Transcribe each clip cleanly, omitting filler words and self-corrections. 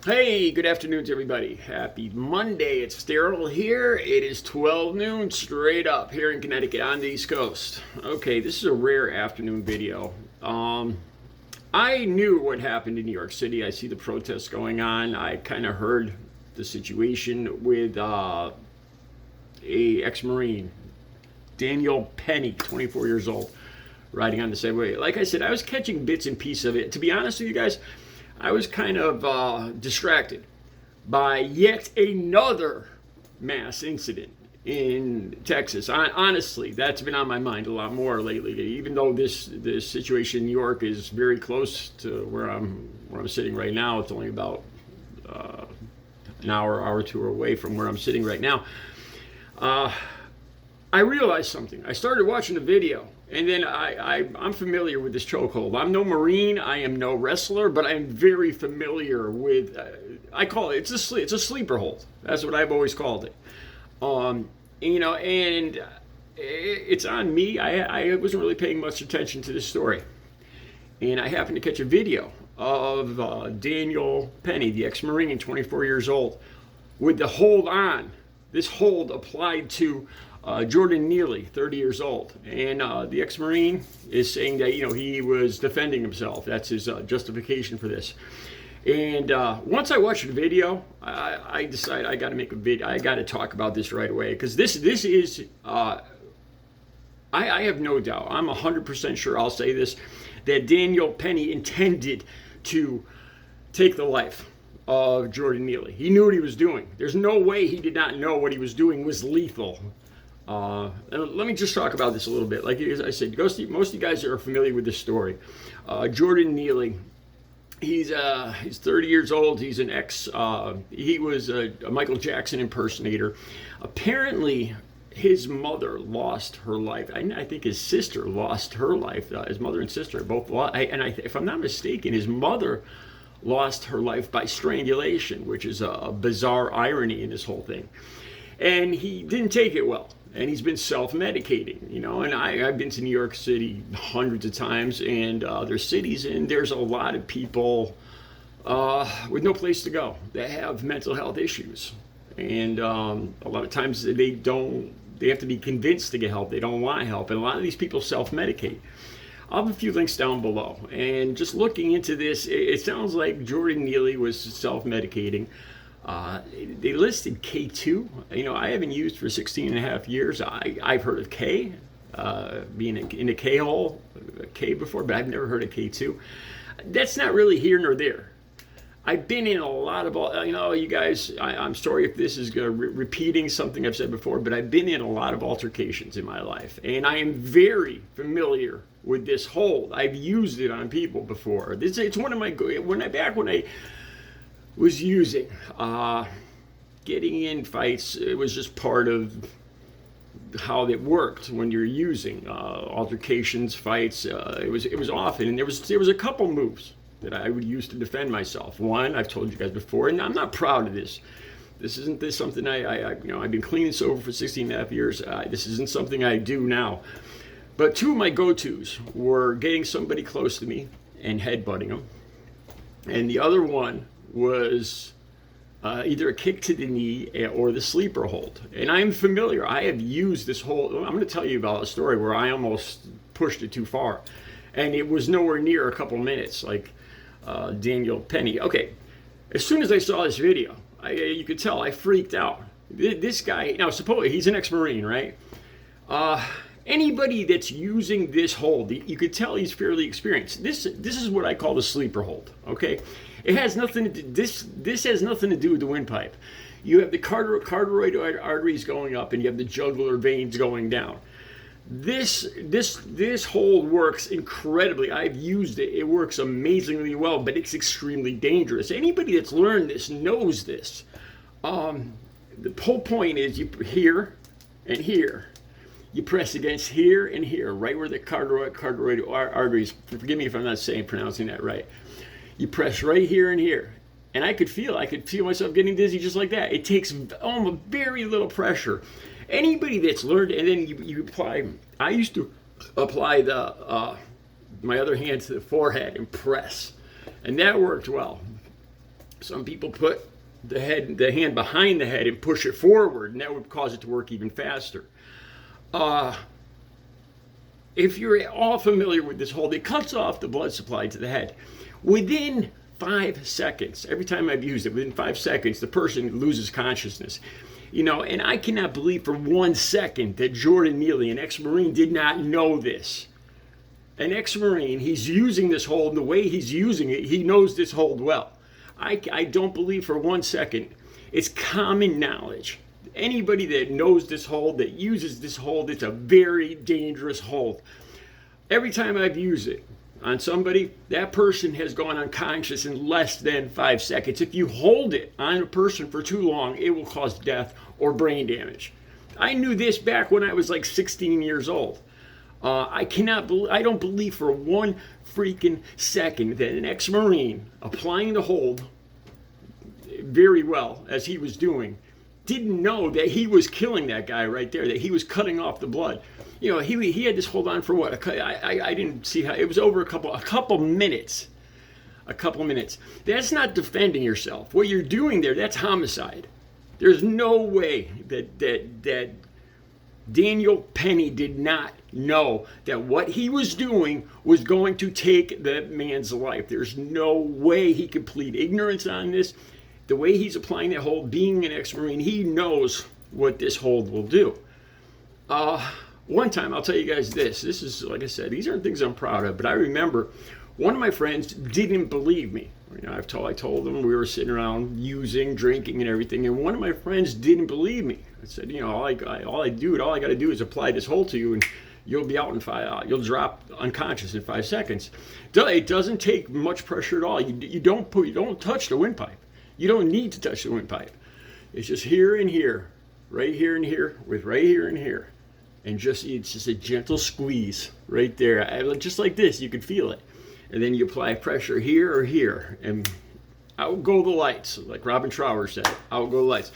Hey, good afternoon to everybody. Happy Monday. It's Daryl here. It is 12 noon straight up here in Connecticut on the East Coast. Okay, this is a rare afternoon video. I knew what happened in New York City. I see the protests going on. I kind of heard the situation with a ex-Marine, Danielpenny, 24 years old, riding on the subway. Like I said, I was catching bits and pieces of it. To be honest with you guys, I was kind of distracted by yet another mass incident in Texas. Honestly, that's been on my mind a lot more lately. Even though this situation in New York is very close to where I'm sitting right now, it's only about an hour or two away from where I'm sitting right now. I realized something. I started watching the video, and then I'm familiar with this chokehold. I'm no Marine, I am no wrestler, but I'm very familiar with. I call it it's a sleeper hold. That's what I've always called it. And it's on me. I wasn't really paying much attention to this story, and I happened to catch a video of Danielpenny, the ex-Marine, 24 years old, with the hold on. This hold applied to Jordan Neely, 30 years old, and the ex-Marine is saying that he was defending himself. That's his justification for this. And once I watched the video, I decided I got to make a video. I got to talk about this right away because this is. I have no doubt. I'm 100% sure. I'll say this: that Danielpenny intended to take the life of Jordan Neely. He knew what he was doing. There's no way he did not know what he was doing was lethal. Let me just talk about this a little bit. Like as I said, most of you guys are familiar with this story. Jordan Neely, he's 30 years old. He's an he was a Michael Jackson impersonator. Apparently, his mother lost her life. I think his sister lost her life. His mother and sister both lost. If I'm not mistaken, his mother lost her life by strangulation, which is a bizarre irony in this whole thing. And he didn't take it well. And he's been self-medicating, and I've been to New York City hundreds of times, and there's cities, and there's a lot of people with no place to go that have mental health issues. And a lot of times they have to be convinced to get help. They don't want help. And a lot of these people self-medicate. I'll have a few links down below. And just looking into this, it sounds like Jordan Neely was self-medicating. They listed K2. I haven't used for 16 and a half years. I've heard of K, being in a K-hole, K before, but I've never heard of K2. That's not really here nor there. I've been in a lot of, you guys, I'm sorry if this is repeating something I've said before, but I've been in a lot of altercations in my life, and I am very familiar with this hold. I've used it on people before. It's one of my, when I was using, getting in fights, it was just part of how it worked when you're using altercations, fights. It was often, and there was a couple moves that I would use to defend myself. One, I've told you guys before, and I'm not proud of this. This isn't something I've been clean and sober for 16 and a half years. This isn't something I do now. But two of my go-tos were getting somebody close to me and headbutting them, and the other one was either a kick to the knee or the sleeper hold. And I'm familiar. I have used this hold. I'm going to tell you about a story where I almost pushed it too far. And it was nowhere near a couple minutes, like Danielpenny. Okay, as soon as I saw this video, you could tell I freaked out. This guy, now supposedly he's an ex-Marine, right? Anybody that's using this hold, you could tell he's fairly experienced. This is what I call the sleeper hold, okay? It has nothing to do, this has nothing to do with the windpipe. You have the carotid arteries going up, and you have the jugular veins going down. This hold works incredibly. I've used it. It works amazingly well, but it's extremely dangerous. Anybody that's learned this knows this. The whole point is you here and here. You press against here and here, right where the carotid arteries. Forgive me if I'm not pronouncing that right. You press right here and here, and I could feel myself getting dizzy just like that. It takes almost very little pressure. Anybody that's learned, and then you apply. I used to apply my other hand to the forehead and press, and that worked well. Some people put the hand behind the head and push it forward, and that would cause it to work even faster. If you're all familiar with this hold, it cuts off the blood supply to the head. Within 5 seconds, every time I've used it, within 5 seconds, the person loses consciousness. And I cannot believe for 1 second that Jordan Neely, an ex-Marine, did not know this. An ex-Marine, he's using this hold, and the way he's using it, he knows this hold well. I don't believe for 1 second. It's common knowledge. Anybody that knows this hold, that uses this hold, it's a very dangerous hold. Every time I've used it on somebody, that person has gone unconscious in less than 5 seconds. If you hold it on a person for too long, it will cause death or brain damage. I knew this back when I was like 16 years old. I don't believe for 1 freaking second that an ex-Marine applying the hold very well as he was doing didn't know that he was killing that guy right there, that he was cutting off the blood. He had this hold on for what? I didn't see how, it was over a couple minutes. A couple minutes. That's not defending yourself. What you're doing there, that's homicide. There's no way that Daniel Penny did not know that what he was doing was going to take that man's life. There's no way he could plead ignorance on this. The way he's applying that hold, being an ex-Marine, he knows what this hold will do. One time, I'll tell you guys this. This is, like I said, these aren't things I'm proud of, but I remember one of my friends didn't believe me. I told them we were sitting around using, drinking, and everything, and one of my friends didn't believe me. I said, all I got to do is apply this hold to you, and you'll be out in 5. You'll drop unconscious in 5 seconds. It doesn't take much pressure at all. You don't touch the windpipe. You don't need to touch the windpipe. It's just here and here, right here and here, with right here and here, and it's just a gentle squeeze right there, just like this. You can feel it. And then you apply pressure here or here, and out go the lights, like Robin Trower said, out go the lights.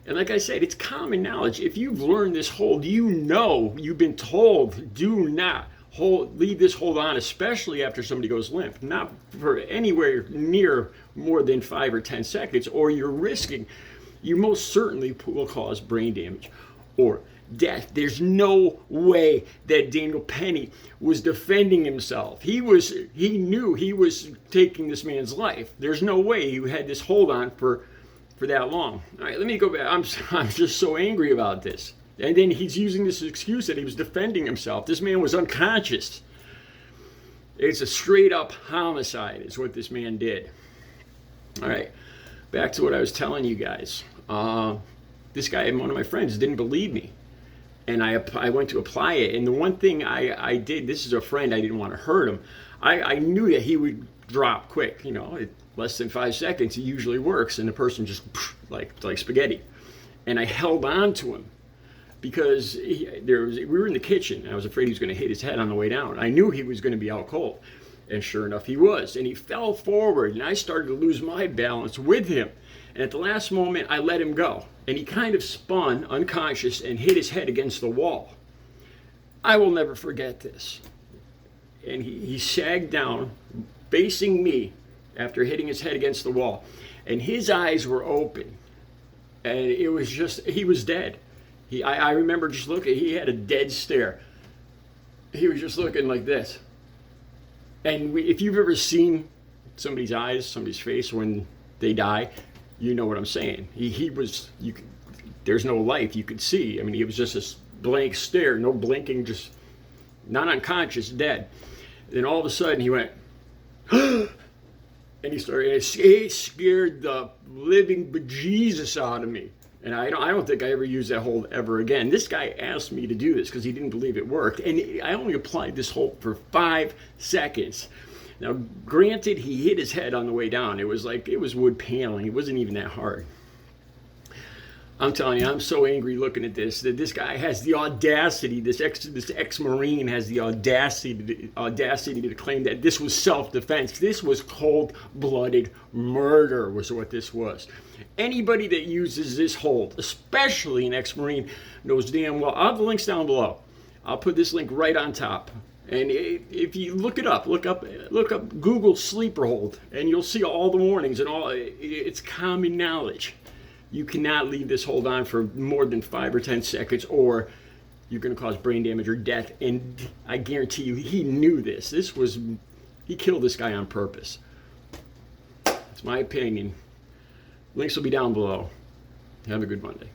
And like I said, it's common knowledge. If you've learned this hold, you've been told, do not leave this hold on, especially after somebody goes limp, not for anywhere near more than 5 or 10 seconds, or you most certainly will cause brain damage or death. There's no way that Daniel Penny was defending himself. He knew he was taking this man's life. There's no way he had this hold on for that long. All right, let me go back. I'm just so angry about this. And then he's using this excuse that he was defending himself. This man was unconscious. It's a straight up homicide is what this man did. All right, back to what I was telling you guys. This guy, one of my friends, didn't believe me. And I went to apply it. And the one thing I did, this is a friend, I didn't want to hurt him. I knew that he would drop quick. Less than 5 seconds, it usually works. And the person just like spaghetti. And I held on to him because we were in the kitchen. And I was afraid he was going to hit his head on the way down. I knew he was going to be out cold. And sure enough, he was. And he fell forward. And I started to lose my balance with him. And at the last moment, I let him go. And he kind of spun unconscious and hit his head against the wall. I will never forget this. And he sagged down, facing me after hitting his head against the wall. And his eyes were open. And it was just, he was dead. I remember just looking, he had a dead stare. He was just looking like this. And if you've ever seen somebody's eyes, somebody's face when they die, you know what I'm saying. There's no life you could see. I mean, he was just this blank stare, no blinking, just not unconscious, dead. Then all of a sudden he went, and it scared the living bejesus out of me. And I don't think I ever used that hold ever again. This guy asked me to do this because he didn't believe it worked. And I only applied this hold for 5 seconds. Now, granted, he hit his head on the way down. It was wood paneling. It wasn't even that hard. I'm telling you, I'm so angry looking at this, that this guy has the audacity, this ex-Marine has the audacity to claim that this was self-defense. This was cold-blooded murder was what this was. Anybody that uses this hold, especially an ex-Marine, knows damn well. I'll have the links down below. I'll put this link right on top. And if you look it up, look up Google sleeper hold, and you'll see all the warnings and all. It's common knowledge. You cannot leave this hold on for more than 5 or 10 seconds, or you're going to cause brain damage or death. And I guarantee you, he knew this. He killed this guy on purpose. That's my opinion. Links will be down below. Have a good Monday.